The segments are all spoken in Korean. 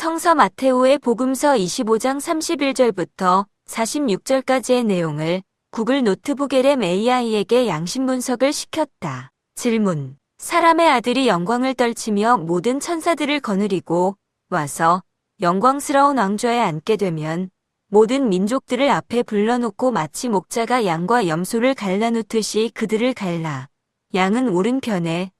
성서 마테오의 복음서 25장 31절부터 46절까지의 내용을 구글 노트북 LM AI에게 양심 분석을 시켰다. 질문. 사람의 아들이 영광을 떨치며 모든 천사들을 거느리고 와서 영광스러운 왕좌에 앉게 되면 모든 민족들을 앞에 불러놓고 마치 목자가 양과 염소를 갈라놓듯이 그들을 갈라. 양은 오른편에,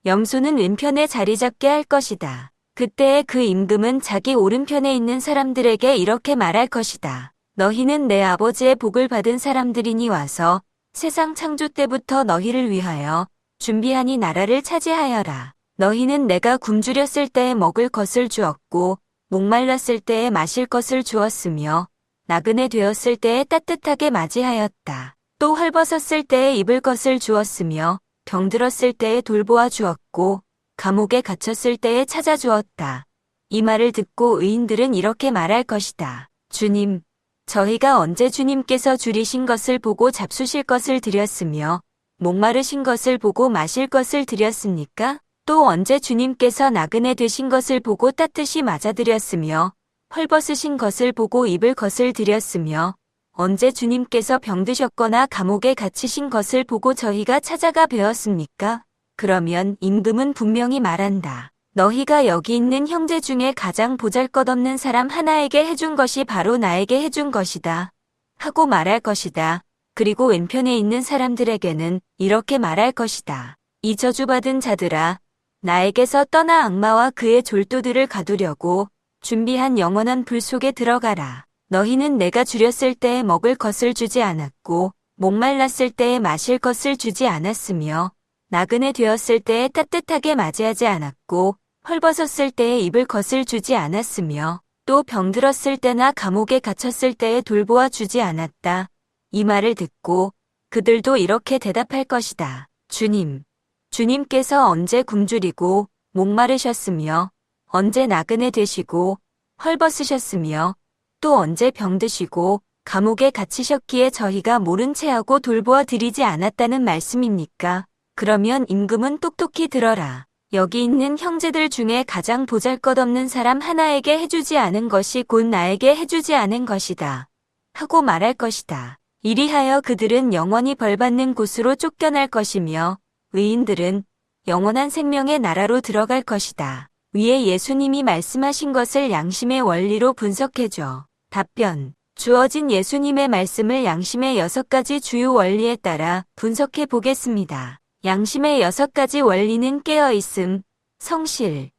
염소는 왼편에 자리 잡게 할 것이다. 그때에 그 임금은 자기 오른편에 있는 사람들에게 이렇게 말할 것이다. 너희는 내 아버지의 복을 받은 사람들이니 와서 세상 창조 때부터 너희를 위하여 준비하니 나라를 차지하여라. 너희는 내가 굶주렸을 때에 먹을 것을 주었고 목말랐을 때에 마실 것을 주었으며 나그네 되었을 때에 따뜻하게 맞이하였다. 또 헐벗었을 때에 입을 것을 주었으며 병들었을 때에 돌보아 주었고 감옥에 갇혔을 때에 찾아주었다. 이 말을 듣고 의인들은 이렇게 말할 것이다. 주님, 저희가 언제 주님께서 줄이신 것을 보고 잡수실 것을 드렸으며 목마르신 것을 보고 마실 것을 드렸습니까? 또 언제 주님께서 나그네 되신 것을 보고 따뜻이 맞아드렸으며 헐벗으신 것을 보고 입을 것을 드렸으며 언제 주님께서 병드셨거나 감옥에 갇히신 것을 보고 저희가 찾아가 배웠습니까? 그러면 임금은 분명히 말한다. 너희가 여기 있는 형제 중에 가장 보잘것없는 사람 하나에게 해준 것이 바로 나에게 해준 것이다. 하고 말할 것이다. 그리고 왼편에 있는 사람들에게는 이렇게 말할 것이다. 이 저주받은 자들아, 나에게서 떠나 악마와 그의 졸도들을 가두려고 준비한 영원한 불 속에 들어가라. 너희는 내가 줄였을 때에 먹을 것을 주지 않았고 목말랐을 때에 마실 것을 주지 않았으며 나그네 되었을 때에 따뜻하게 맞이하지 않았고 헐벗었을 때에 입을 것을 주지 않았으며 또 병들었을 때나 감옥에 갇혔을 때에 돌보아 주지 않았다. 이 말을 듣고 그들도 이렇게 대답할 것이다. 주님, 주님께서 언제 굶주리고 목마르셨으며 언제 나그네 되시고 헐벗으셨으며 또 언제 병드시고 감옥에 갇히셨기에 저희가 모른 체하고 돌보아 드리지 않았다는 말씀입니까? 그러면 임금은 똑똑히 들어라. 여기 있는 형제들 중에 가장 보잘것없는 사람 하나에게 해주지 않은 것이 곧 나에게 해주지 않은 것이다. 하고 말할 것이다. 이리하여 그들은 영원히 벌받는 곳으로 쫓겨날 것이며 의인들은 영원한 생명의 나라로 들어갈 것이다. 위에 예수님이 말씀하신 것을 양심의 원리로 분석해줘. 답변. 주어진 예수님의 말씀을 양심의 6가지 주요 원리에 따라 분석해 보겠습니다. 양심의 6가지 원리는 깨어있음, 성실,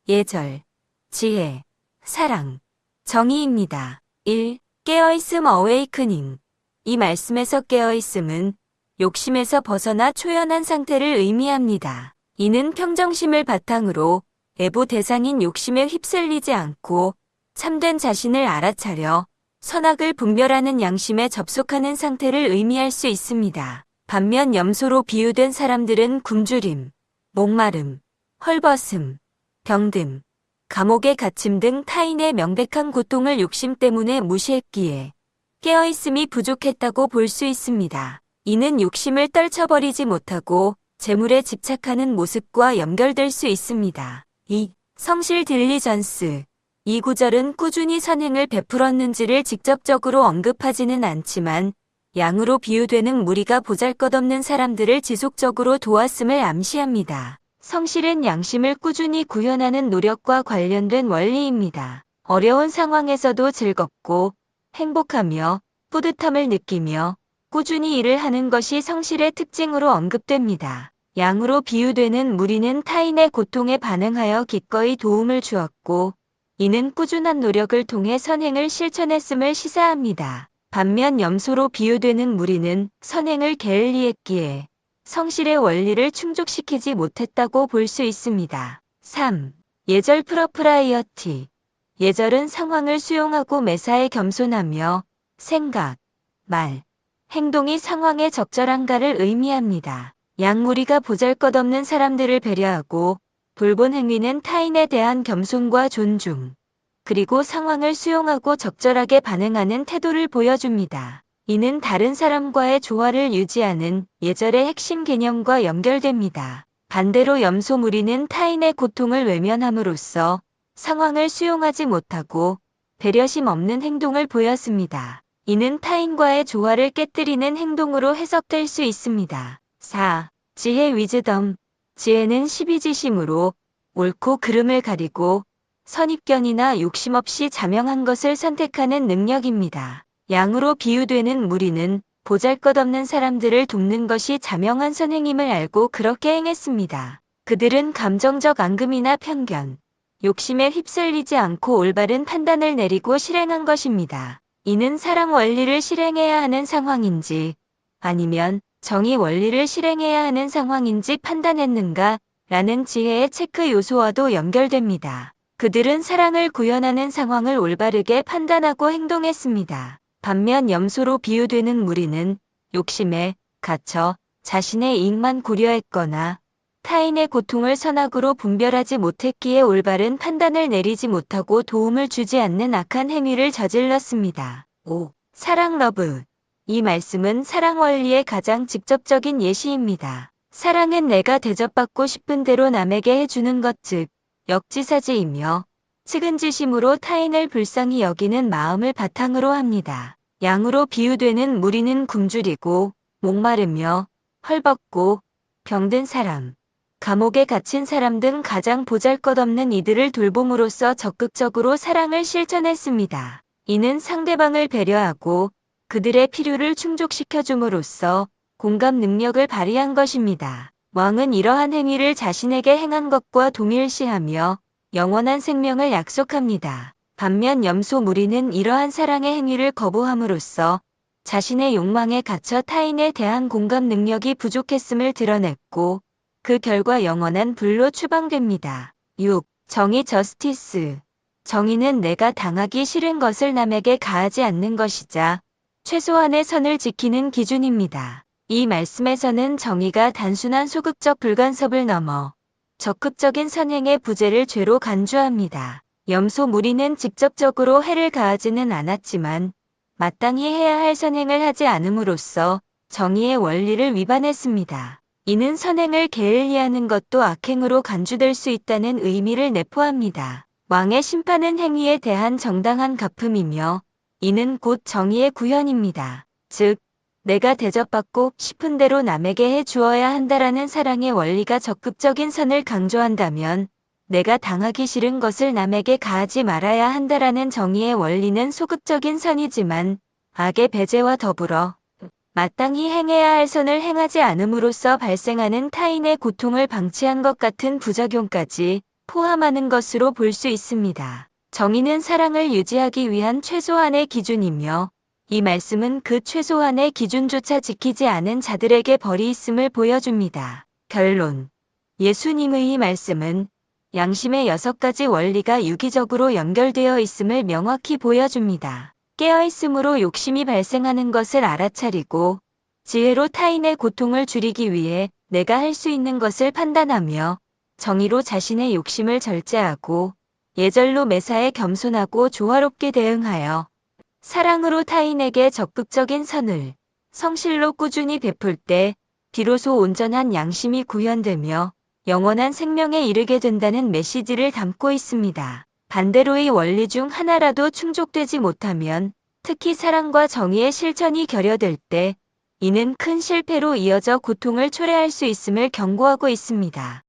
예절, 지혜, 사랑, 정의입니다. 1. 깨어있음 어웨이크닝. 이 말씀에서 깨어있음은 욕심에서 벗어나 초연한 상태를 의미합니다. 이는 평정심을 바탕으로 애부 대상인 욕심에 휩쓸리지 않고 참된 자신을 알아차려 선악을 분별하는 양심에 접속하는 상태를 의미할 수 있습니다. 반면 염소로 비유된 사람들은 굶주림, 목마름, 헐벗음, 병듦, 감옥에 갇힘 등 타인의 명백한 고통을 욕심 때문에 무시했기에 깨어있음이 부족했다고 볼 수 있습니다. 이는 욕심을 떨쳐버리지 못하고 재물에 집착하는 모습과 연결될 수 있습니다. 2. 성실 딜리전스. 이 구절은 꾸준히 선행을 베풀었는지를 직접적으로 언급하지는 않지만 양으로 비유되는 무리가 보잘것없는 사람들을 지속적으로 도왔음을 암시합니다. 성실은 양심을 꾸준히 구현하는 노력과 관련된 원리입니다. 어려운 상황에서도 즐겁고 행복하며 뿌듯함을 느끼며 꾸준히 일을 하는 것이 성실의 특징으로 언급됩니다. 양으로 비유되는 무리는 타인의 고통에 반응하여 기꺼이 도움을 주었고 이는 꾸준한 노력을 통해 선행을 실천했음을 시사합니다. 반면 염소로 비유되는 무리는 선행을 게을리했기에 성실의 원리를 충족시키지 못했다고 볼 수 있습니다. 3. 예절 프로프라이어티. 예절은 상황을 수용하고 매사에 겸손하며 생각, 말, 행동이 상황에 적절한가를 의미합니다. 양무리가 보잘것없는 사람들을 배려하고 돌본 행위는 타인에 대한 겸손과 존중, 그리고 상황을 수용하고 적절하게 반응하는 태도를 보여줍니다. 이는 다른 사람과의 조화를 유지하는 예절의 핵심 개념과 연결됩니다. 반대로 염소 무리는 타인의 고통을 외면함으로써 상황을 수용하지 못하고 배려심 없는 행동을 보였습니다. 이는 타인과의 조화를 깨뜨리는 행동으로 해석될 수 있습니다. 4. 지혜 위즈덤. 지혜는 시비지심으로 옳고 그름을 가리고 선입견이나 욕심 없이 자명한 것을 선택하는 능력입니다. 양으로 비유되는 무리는 보잘것없는 사람들을 돕는 것이 자명한 선행임을 알고 그렇게 행했습니다. 그들은 감정적 앙금이나 편견, 욕심에 휩쓸리지 않고 올바른 판단을 내리고 실행한 것입니다. 이는 사랑 원리를 실행해야 하는 상황인지 아니면 정의 원리를 실행해야 하는 상황인지 판단했는가 라는 지혜의 체크 요소와도 연결됩니다. 그들은 사랑을 구현하는 상황을 올바르게 판단하고 행동했습니다. 반면 염소로 비유되는 무리는 욕심에 갇혀 자신의 이익만 고려했거나 타인의 고통을 선악으로 분별하지 못했기에 올바른 판단을 내리지 못하고 도움을 주지 않는 악한 행위를 저질렀습니다. 5. 사랑 러브. 이 말씀은 사랑 원리의 가장 직접적인 예시입니다. 사랑은 내가 대접받고 싶은 대로 남에게 해주는 것, 즉 역지사지이며 측은지심으로 타인을 불쌍히 여기는 마음을 바탕으로 합니다. 양으로 비유되는 무리는 굶주리고 목마르며 헐벗고 병든 사람, 감옥에 갇힌 사람 등 가장 보잘것없는 이들을 돌봄으로써 적극적으로 사랑을 실천했습니다. 이는 상대방을 배려하고 그들의 필요를 충족시켜줌으로써 공감 능력을 발휘한 것입니다. 왕은 이러한 행위를 자신에게 행한 것과 동일시하며 영원한 생명을 약속합니다. 반면 염소 무리는 이러한 사랑의 행위를 거부함으로써 자신의 욕망에 갇혀 타인에 대한 공감 능력이 부족했음을 드러냈고 그 결과 영원한 불로 추방됩니다. 6. 정의 저스티스. 정의는 내가 당하기 싫은 것을 남에게 가하지 않는 것이자 최소한의 선을 지키는 기준입니다. 이 말씀에서는 정의가 단순한 소극적 불간섭을 넘어 적극적인 선행의 부재를 죄로 간주합니다. 염소 무리는 직접적으로 해를 가하지는 않았지만 마땅히 해야 할 선행을 하지 않음으로써 정의의 원리를 위반했습니다. 이는 선행을 게을리하는 것도 악행으로 간주될 수 있다는 의미를 내포합니다. 왕의 심판은 행위에 대한 정당한 갚음이며 이는 곧 정의의 구현입니다. 즉, 내가 대접받고 싶은 대로 남에게 해 주어야 한다라는 사랑의 원리가 적극적인 선을 강조한다면 내가 당하기 싫은 것을 남에게 가하지 말아야 한다라는 정의의 원리는 소극적인 선이지만 악의 배제와 더불어 마땅히 행해야 할 선을 행하지 않음으로써 발생하는 타인의 고통을 방치한 것 같은 부작용까지 포함하는 것으로 볼 수 있습니다. 정의는 사랑을 유지하기 위한 최소한의 기준이며 이 말씀은 그 최소한의 기준조차 지키지 않은 자들에게 벌이 있음을 보여줍니다. 결론. 예수님의 이 말씀은 양심의 6가지 원리가 유기적으로 연결되어 있음을 명확히 보여줍니다. 깨어있음으로 욕심이 발생하는 것을 알아차리고 지혜로 타인의 고통을 줄이기 위해 내가 할 수 있는 것을 판단하며 정의로 자신의 욕심을 절제하고 예절로 매사에 겸손하고 조화롭게 대응하여 사랑으로 타인에게 적극적인 선을 성실로 꾸준히 베풀 때 비로소 온전한 양심이 구현되며 영원한 생명에 이르게 된다는 메시지를 담고 있습니다. 반대로 이 원리 중 하나라도 충족되지 못하면 특히 사랑과 정의의 실천이 결여될 때 이는 큰 실패로 이어져 고통을 초래할 수 있음을 경고하고 있습니다.